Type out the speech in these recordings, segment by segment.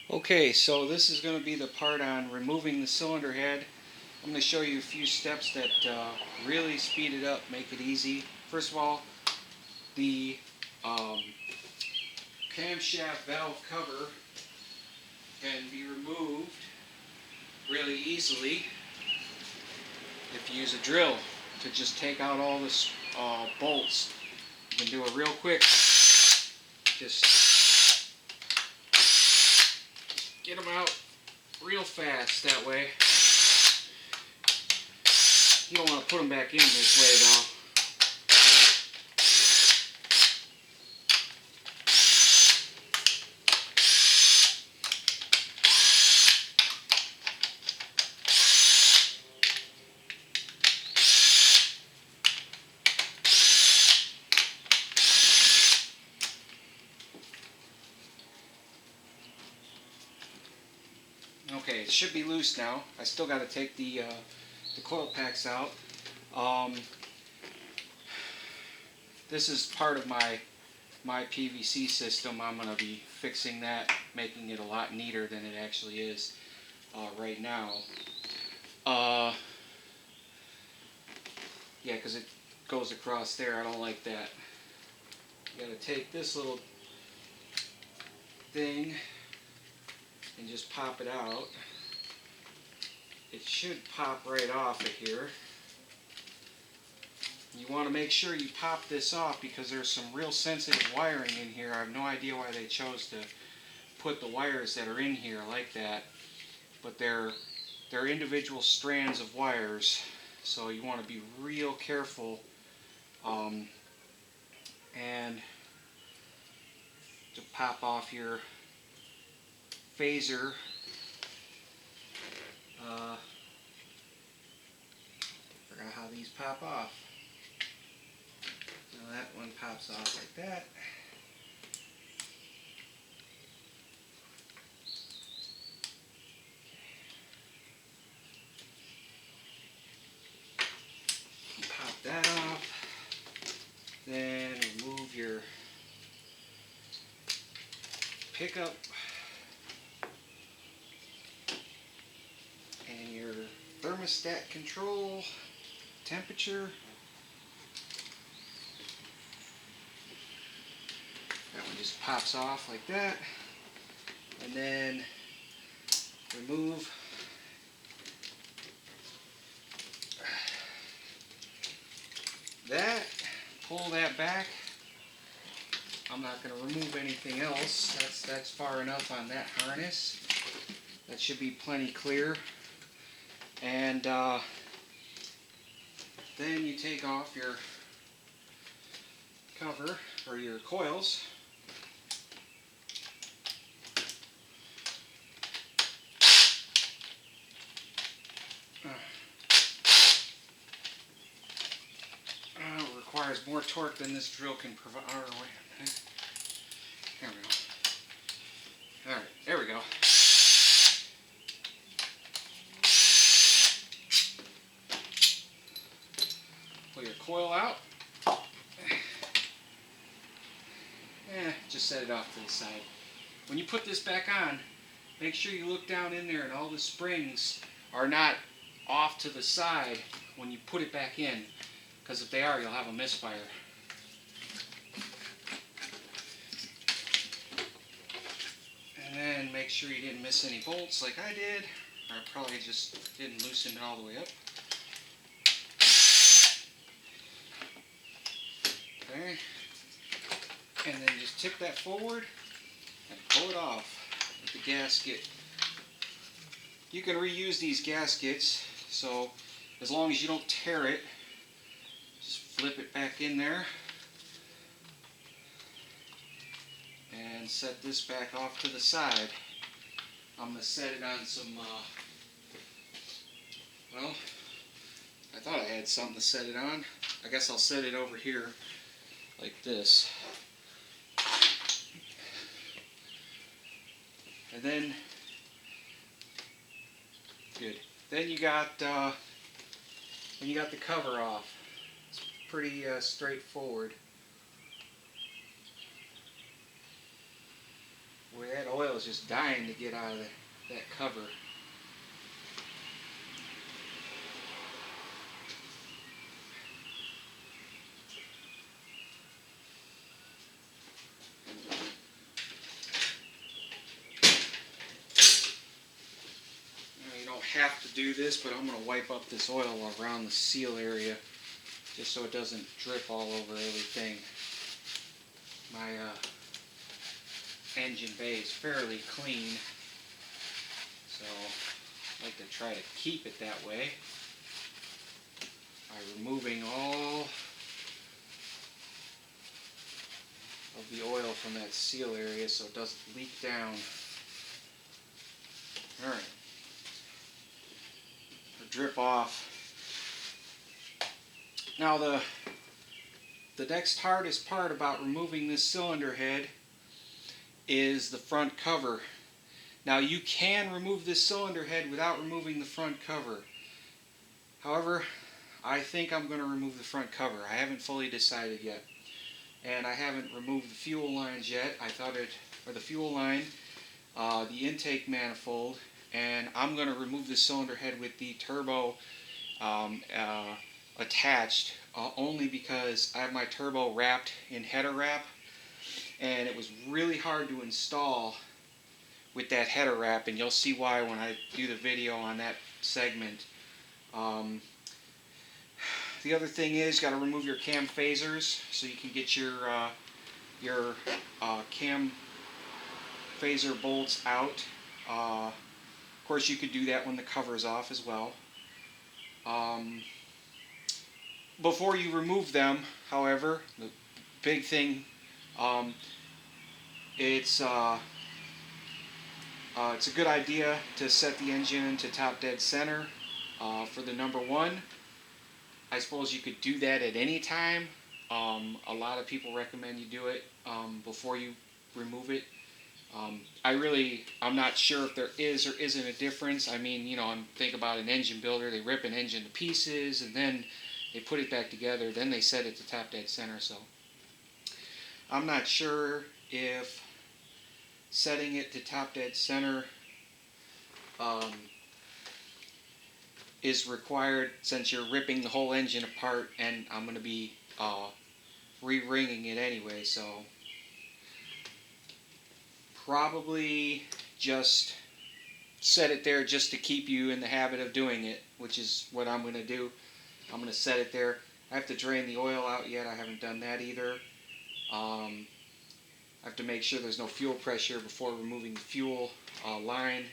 Okay, so this is going to be the part on removing the cylinder head. I'm going to show you a few steps that really speed it up, make it easy. First of all, the um, camshaft valve cover can be removed really easily if you use a drill to just take out all the bolts. You can do it real quick. Just get them out real fast that way. You don't want to put them back in this way though. Okay, it should be loose now. I still got to take the coil packs out. This is part of my PVC system. I'm going to be fixing that, making it a lot neater than it actually is right now. Yeah, because it goes across there. I don't like that. You got to take this little thing and just pop it out. It should pop right off of here. You want to make sure you pop this off because there's some real sensitive wiring in here. I have no idea why they chose to put the wires that are in here like that, but they're individual strands of wires, so you want to be real careful and to pop off your phaser. Forgot how these pop off. Now that one pops off like that. Pop that off. Then remove your pickup and your thermostat control temperature. That one just pops off like that. And then remove that, pull that back. I'm not going to remove anything else. That's far enough on that harness. That should be plenty clear. And then you take off your cover or your coils. Requires more torque than this drill can provide. Oh, wait a minute. There we go. Alright, there we go. Pull your coil out. Just set it off to the side. When you put this back on, make sure you look down in there and all the springs are not off to the side when you put it back in. Because if they are, you'll have a misfire. And then make sure you didn't miss any bolts like I did. Or I probably just didn't loosen it all the way up. Okay. And then just tip that forward and pull it off with the gasket. You can reuse these gaskets, so as long as you don't tear it, just flip it back in there and set this back off to the side. I'm going to set it on some, well, I thought I had something to set it on. I guess I'll set it over here like this. And then, good. Then you got the cover off. It's pretty straightforward. Boy, that oil is just dying to get out of that cover. You don't have to do this, but I'm going to wipe up this oil around the seal area just so it doesn't drip all over everything. My engine bay is fairly clean, so I like to try to keep it that way by removing all of the oil from that seal area so it doesn't leak down. Alright, drip off. Now the next hardest part about removing this cylinder head is the front cover. Now you can remove this cylinder head without removing the front cover. However, I think I'm going to remove the front cover. I haven't fully decided yet. And I haven't removed the fuel lines yet. I thought it, or the fuel line, the intake manifold, and I'm going to remove the cylinder head with the turbo attached, only because I have my turbo wrapped in header wrap, and it was really hard to install with that header wrap, and you'll see why when I do the video on that segment. The other thing is, got to remove your cam phasers so you can get your cam phaser bolts out. Of course, you could do that when the cover is off as well. Before you remove them, however, the big thing, it's a good idea to set the engine into top dead center for the number one. I suppose you could do that at any time. A lot of people recommend you do it before you remove it. I'm not sure if there is or isn't a difference. I mean, you know, I'm thinking about an engine builder. They rip an engine to pieces and then they put it back together. Then they set it to top dead center. So I'm not sure if setting it to top dead center is required, since you're ripping the whole engine apart, and I'm going to be re-ringing it anyway, so probably just set it there just to keep you in the habit of doing it, which is what I'm going to do. I'm going to set it there. I have to drain the oil out yet. I haven't done that either. I have to make sure there's no fuel pressure before removing the fuel line.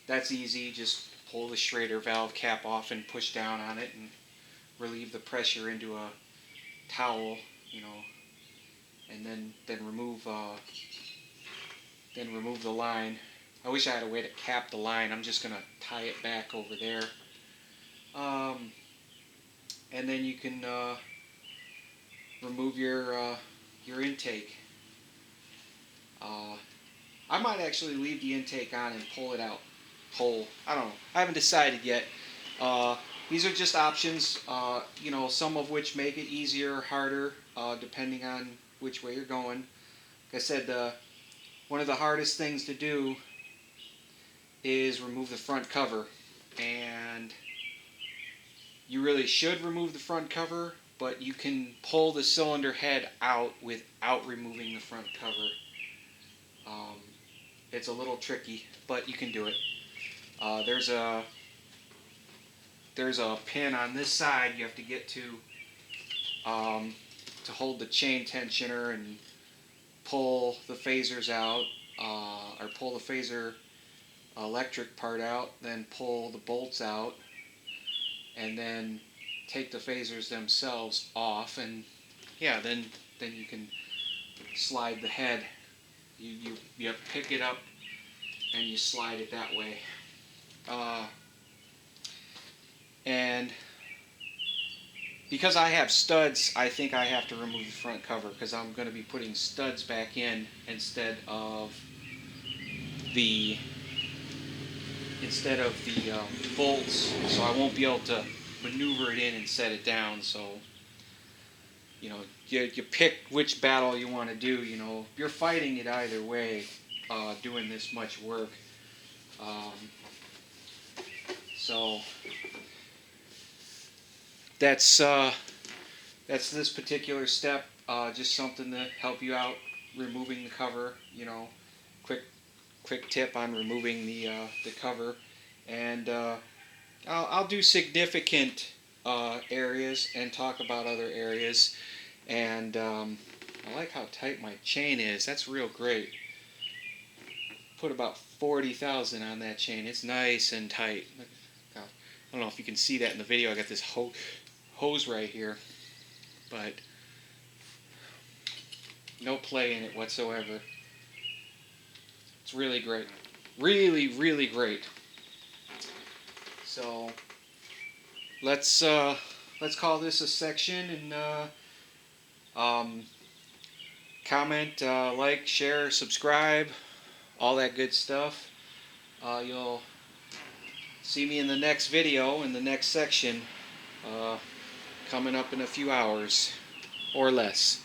That's easy. Just pull the Schrader valve cap off and push down on it and relieve the pressure into a towel, you know, and then remove the line. I wish I had a way to cap the line. I'm just gonna tie it back over there, and then you can remove your intake. I might actually leave the intake on and pull it out whole. I don't know. I haven't decided yet. These are just options, you know, some of which make it easier or harder, depending on which way you're going. Like I said, one of the hardest things to do is remove the front cover. And you really should remove the front cover, but you can pull the cylinder head out without removing the front cover. It's a little tricky, but you can do it. There's a pin on this side you have to get to hold the chain tensioner and pull the phasers out, or pull the phaser electric part out, then pull the bolts out, and then take the phasers themselves off, and yeah, then you can slide the head. You pick it up and you slide it that way. And because I have studs, I think I have to remove the front cover, because I'm going to be putting studs back in instead of the bolts, so I won't be able to maneuver it in and set it down. So, you know, you pick which battle you want to do. You know, you're fighting it either way. doing this much work. Um, so that's this particular step. Just something to help you out removing the cover. You know, quick tip on removing the cover, and I'll do significant areas and talk about other areas. And I like how tight my chain is. That's real great. Put about 40,000 on that chain. It's nice and tight. I don't know if you can see that in the video. I got this hose right here, but no play in it whatsoever. It's really great. Really great. So let's call this a section, and comment, like, share, subscribe, all that good stuff. You'll see me in the next video, in the next section, coming up in a few hours or less.